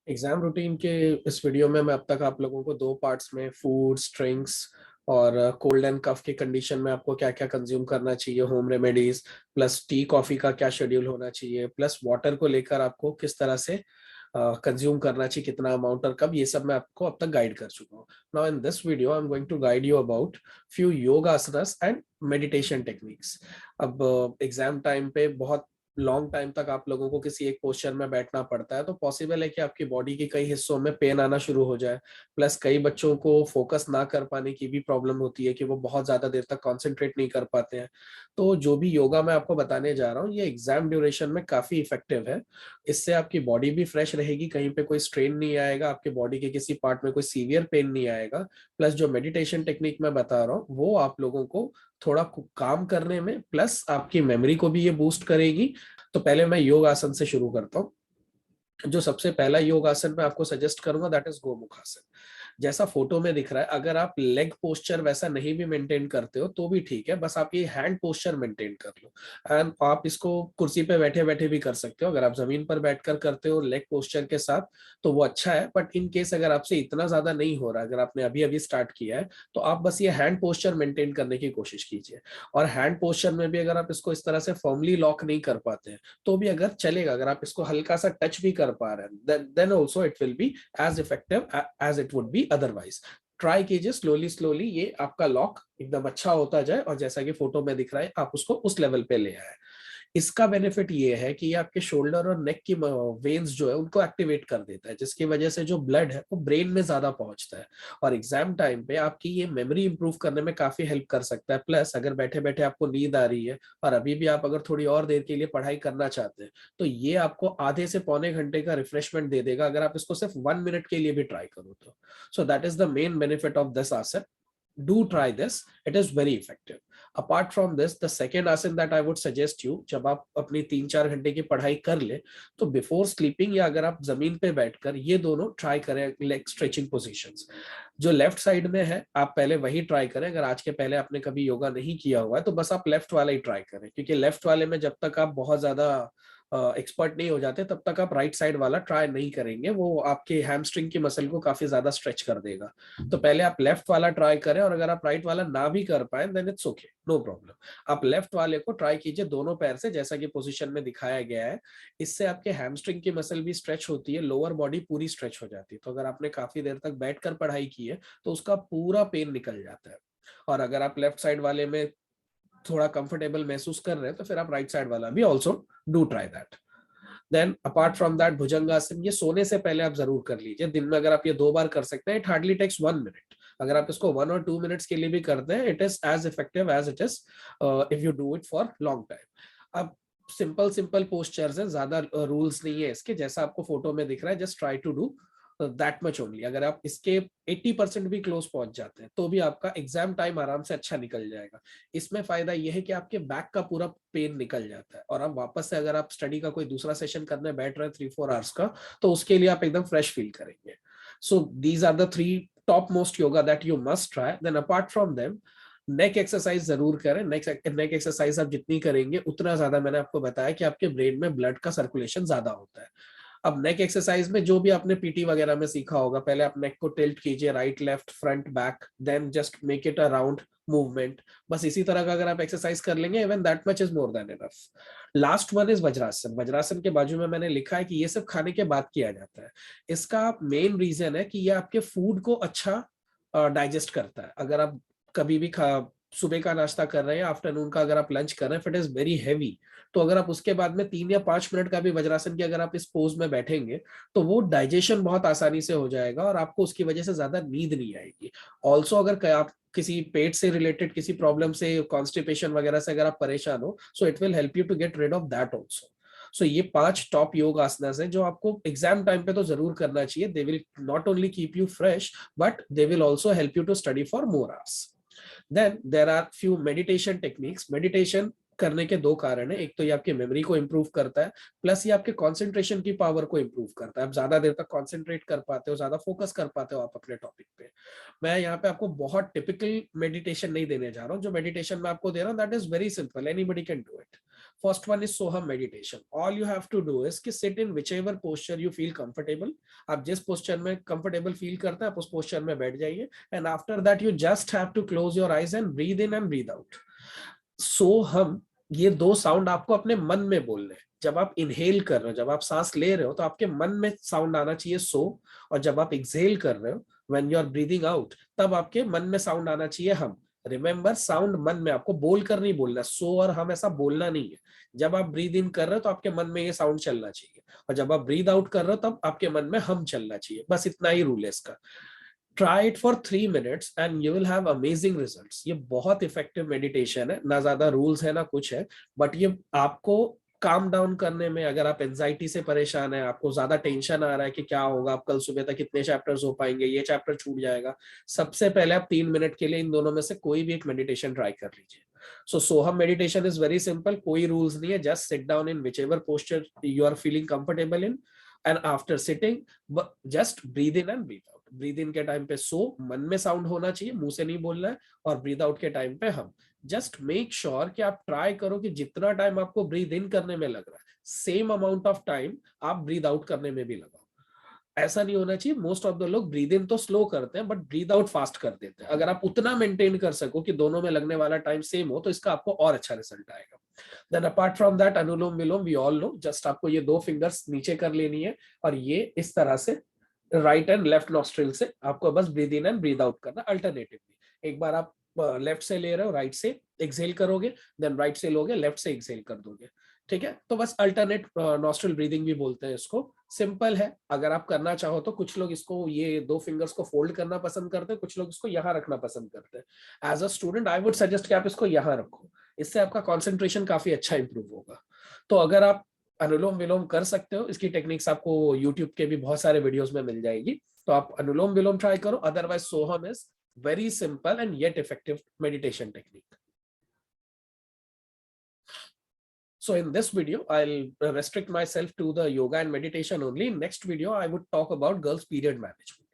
Exam routine के इस video में मैं अब तक आप लोगों को दो पार्ट्स में फूड्स, ड्रिंक्स और कोल्ड एंड कफ की कंडीशन में आपको क्या क्या कंज्यूम करना चाहिए, home remedies plus tea coffee का क्या शेड्यूल होना चाहिए, प्लस वाटर को लेकर आपको किस तरह से कंज्यूम करना चाहिए, कितना अमाउंट और कब, ये सब मैं आपको अब तक गाइड कर चुका हूँ. Now in this video I am going to guide you about few yogasanas and meditation techniques. अब एग्जाम टाइम पे बहुत लॉन्ग टाइम तक आप लोगों को किसी एक पोस्चर में बैठना पड़ता है, तो पॉसिबल है कि आपकी बॉडी के कई हिस्सों में पेन आना शुरू हो जाए. प्लस कई बच्चों को फोकस ना कर पाने की भी प्रॉब्लम होती है कि वो बहुत ज्यादा देर तक कंसंट्रेट नहीं कर पाते हैं. तो जो भी योगा मैं आपको बताने जा रहा हूँ ये एग्जाम ड्यूरेशन में काफी इफेक्टिव है. इससे आपकी बॉडी भी फ्रेश रहेगी, कहीं पे कोई स्ट्रेन नहीं आएगा, आपके बॉडी के किसी पार्ट में कोई सीवियर पेन नहीं आएगा. प्लस जो मेडिटेशन टेक्निक मैं बता रहा हूँ वो आप लोगों को थोड़ा काम करने में, प्लस आपकी मेमोरी को भी ये बूस्ट करेगी. तो पहले मैं योग आसन से शुरू करता हूँ. जो सबसे पहला योग आसन मैं आपको सजेस्ट करूंगा दैट इज गोमुख आसन. जैसा फोटो में दिख रहा है, अगर आप लेग पोस्चर वैसा नहीं भी मेंटेन करते हो तो भी ठीक है, बस आप ये हैंड पोस्चर मेंटेन कर लो. एंड आप इसको कुर्सी पे बैठे बैठे भी कर सकते हो. अगर आप जमीन पर बैठकर करते हो लेग पोस्चर के साथ तो वो अच्छा है, बट इन केस अगर आपसे इतना ज्यादा नहीं हो रहा, अगर आपने अभी अभी स्टार्ट किया है, तो आप बस ये हैंड पोस्चर मेंटेन करने की कोशिश कीजिए. और हैंड पोस्चर में भी अगर आप इसको इस तरह से फर्मली लॉक नहीं कर पाते हैं तो भी अगर चलेगा, अगर आप इसको हल्का सा टच भी कर पा रहे हैं then also it will be as effective as it would be otherwise. Try कीजिए स्लोली स्लोली ये आपका लॉक एकदम अच्छा होता जाए और जैसा कि फोटो में दिख रहा है आप उसको उस लेवल पे ले आए. इसका बेनिफिट ये है कि ये आपके शोल्डर और नेक की वेन्स जो है उनको एक्टिवेट कर देता है, जिसकी वजह से जो ब्लड है वो ब्रेन में ज्यादा पहुंचता है और एग्जाम टाइम पे आपकी ये मेमोरी इंप्रूव करने में काफी हेल्प कर सकता है. प्लस अगर बैठे बैठे आपको नींद आ रही है और अभी भी आप अगर थोड़ी और देर के लिए पढ़ाई करना चाहते हैं तो ये आपको आधे से पौने घंटे का रिफ्रेशमेंट दे देगा अगर आप इसको सिर्फ 1 मिनट के लिए भी ट्राई करो तो. So that is the main benefit of this आसन. Do try this, it is very effective. Apart from this, the second आसन that I would suggest you, जब आप अपनी 3-4 घंटे की पढ़ाई कर ले तो बिफोर स्लीपिंग या अगर आप जमीन पे बैठकर ये दोनों ट्राई करें लेग स्ट्रेचिंग पोजीशंस. जो लेफ्ट साइड में है आप पहले वही ट्राई करें. अगर आज के पहले आपने कभी योगा नहीं किया हुआ है तो बस आप लेफ्ट वाला ही ट्राई करें, क्योंकि लेफ्ट वाले में जब तक आप बहुत ज्यादा एक्सपर्ट नहीं हो जाते तब तक आप राइट साइड वाला ट्राई नहीं करेंगे, वो आपके हैमस्ट्रिंग की मसल को काफी ज्यादा स्ट्रेच कर देगा. तो पहले आप लेफ्ट वाला ट्राई करें और अगर आप राइट वाला ना भी कर पाए then it's okay, no problem. आप लेफ्ट वाले को ट्राई कीजिए दोनों पैर से जैसा कि पोजीशन में दिखाया गया है. इससे आपके हैमस्ट्रिंग की मसल भी स्ट्रेच होती है, लोअर बॉडी पूरी स्ट्रेच हो जाती है. तो अगर आपने काफी देर तक बैठकर पढ़ाई की है तो उसका पूरा पेन निकल जाता है. और अगर आप लेफ्ट साइड वाले में थोड़ा कंफर्टेबल महसूस कर रहे हैं तो फिर आप राइट साइड वाला भी also do try that. Then apart from that bhujangasan, ये सोने से पहले आप जरूर कर लीजिए. दिन में अगर आप ये 2 बार कर सकते हैं, इट हार्डली टेक्स 1 मिनट. अगर आप इसको 1 और 2 मिनट्स के लिए भी करते हैं it is as effective as it is if you do it for long time. अब सिंपल सिंपल पोस्चर्स है, ज्यादा रूल्स नहीं है इसके, जैसा आपको फोटो में दिख रहा है just try to do that much only. अगर आप इसके 80% भी क्लोज पहुंच जाते हैं तो भी आपका एग्जाम टाइम आराम से अच्छा निकल जाएगा. इसमें फायदा यह है कि आपके बैक का पूरा पेन निकल जाता है और आप वापस से अगर आप स्टडी का कोई दूसरा सेशन करने बैठ रहे हैं 3-4 आवर्स का तो उसके लिए आप एकदम फ्रेश फील करेंगे. So these are the 3 top most yoga that you must try. Then apart from them neck exercise जरूर करें. नेक एक्सरसाइज आप जितनी करेंगे उतना ज्यादा, मैंने आपको बताया कि आपके ब्रेन में ब्लड का सर्कुलेशन ज्यादा होता है. अब नेक एक्सरसाइज में जो भी आपने पीटी वगैरह में सीखा होगा, पहले आप नेक को टिल्ट कीजिए right left front back, then just make it a round movement. बस इसी तरह का अगर आप एक्सरसाइज कर लेंगे even that much is more than enough. Last one is vajrasana. Vajrasana के बाजू में मैंने लिखा है कि ये सब खाने के बाद किया जाता है. इसका मेन रीजन है कि ये आपके फूड को अच्छा डाइजेस्ट करता है. अगर आप कभी भी सुबह का नाश्ता कर रहे हैं, आफ्टरनून का अगर आप लंच कर रहे हैं, इट इज वेरी हैवी, तो अगर आप उसके बाद में 3 या 5 मिनट का भी वज्रासन की अगर आप इस पोज में बैठेंगे तो वो डाइजेशन बहुत आसानी से हो जाएगा और आपको उसकी वजह से ज्यादा नींद नहीं आएगी. ऑल्सो अगर आप किसी पेट से रिलेटेड किसी प्रॉब्लम से, कॉन्स्टिपेशन वगैरह से अगर आप परेशान हो, so it will help you to get rid of that also. So ये 5 टॉप योग आसनास है जो आपको एग्जाम टाइम पे तो जरूर करना चाहिए. They will not only keep you fresh but they will also help you to study for more hours. Then there are few meditation techniques. Meditation करने के दो कारण है, एक तो ये आपकी मेमोरी को इम्प्रूव करता है, प्लस ये आपके कंसंट्रेशन की पावर को इम्प्रूव करता है। आप ज्यादा देर तक कंसंट्रेट कर पाते हो, ज्यादा फोकस कर पाते हो आप अपने टॉपिक पे। मैं यहाँ पे आपको बहुत टिपिकल मेडिटेशन नहीं देने जा रहा हूँ, जो मेडिटेशन मैं आपको दे रहा हूँ that is very simple, anybody can do it. First one is Soham meditation. All you have to do is कि sit in whichever posture you feel comfortable. आप जिस पोस्चर में कंफर्टेबल फील करते हैं आप उस पोस्चर में बैठ जाइए, and after that you just have to close your eyes and breathe in and breathe out. So हम, ये दो साउंड आपको अपने मन में बोलने हैं। जब आप इनहेल कर रहे हो, जब आप सांस ले रहे हो, तो आपके मन में साउंड आना चाहिए सो, और जब आप एक्सहेल कर रहे हो, when you are breathing out, तब आपके मन में साउंड आना चाहिए हम। रिमेंबर, साउंड मन में, आपको बोल कर नहीं बोलना, सो और हम ऐसा बोलना नहीं है। जब आप ब्रीद इन कर रहे हो तो आपके मन में ये साउंड चलना चाहिए, और जब आप ब्रीद आउट कर रहे हो तब आपके मन में हम चलना चाहिए। बस इतना ही रूल है इसका। Try it for 3 minutes and you will have amazing results. ये बहुत इफेक्टिव मेडिटेशन है, ना ज्यादा रूल्स है ना कुछ है, बट ये आपको काम डाउन करने में, अगर आप एंजाइटी से परेशान है, आपको ज्यादा टेंशन आ रहा है कि क्या होगा, आप कल सुबह तक कितने चैप्टर्स हो पाएंगे, ये चैप्टर छूट जाएगा, सबसे पहले आप 3 मिनट के लिए इन दोनों में से कोई भी एक मेडिटेशन ट्राई कर लीजिए। So Soham meditation is very simple, कोई रूल्स नहीं है, just sit down in whichever posture you are feeling comfortable in, and after sitting just breathe in and breathe out. Breathe in के time पे सो मन में sound होना चाहिए, मुंह से नहीं बोलना है, और ब्रीद आउट के टाइम पे हम। जस्ट मेक श्योर कि आप ट्राई करो कि जितना टाइम आपको ब्रीद इन करने में लग रहा है, सेम अमाउंट ऑफ टाइम आप ब्रीद आउट करने में भी लगाओ। ऐसा नहीं होना चाहिए, मोस्ट ऑफ द लोग ब्रीद इन तो स्लो करते हैं बट ब्रीद आउट फास्ट कर देते हैं। अगर आप उतना मेंटेन कर सको कि दोनों में लगने वाला टाइम सेम हो, तो इसका आपको और अच्छा रिजल्ट आएगा। Then apart from that, Anulom Vilom we all know, just आपको ये दो फिंगर्स नीचे कर लेनी है, और ये इस तरह से राइट एंड लेफ्ट नॉस्ट्रिल से आपको बस breathe in and breathe out करना अल्टरनेटिवली। एक बार आप लेफ्ट से ले रहे हो, राइट से एक्सहेल करोगे, देन राइट से लोगे, लेफ्ट से एक्सहेल कर दोगे। ठीक है, तो बस अल्टरनेट नॉस्ट्रिल ब्रीदिंग भी बोलते हैं इसको। सिंपल है, अगर आप करना चाहो तो। कुछ लोग इसको, ये दो फिंगर्स को फोल्ड करना पसंद करते हैं, कुछ लोग इसको यहाँ रखना पसंद करते हैं। As a student I would suggest कि आप इसको यहाँ रखो, इससे आपका कॉन्सेंट्रेशन काफी अच्छा इंप्रूव होगा। तो अगर आप अनुलोम विलोम कर सकते हो, इसकी टेक्निक्स आपको यूट्यूब के भी बहुत सारे वीडियोस में मिल जाएगी, तो आप अनुलोम विलोम ट्राई करो। Otherwise Soham is very simple and yet effective meditation technique. So in this video, I'll restrict myself to the yoga and meditation only. In next video, I would talk about girls' period management.